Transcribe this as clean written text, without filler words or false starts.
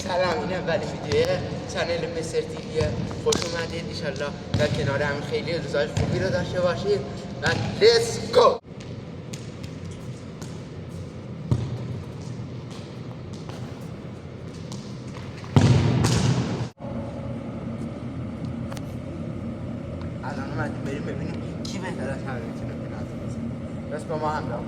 سلام، این اولین ویدیوی چنل مستر تیویه. خوش اومدید. انشالله در کنار همین خیلی روزای خوبی رو داشته باشید و لیتس گو. الان اومدیم بریم ببینیم کی بهتر از همه میتونه پنالتی بزنه. بس با ما همراه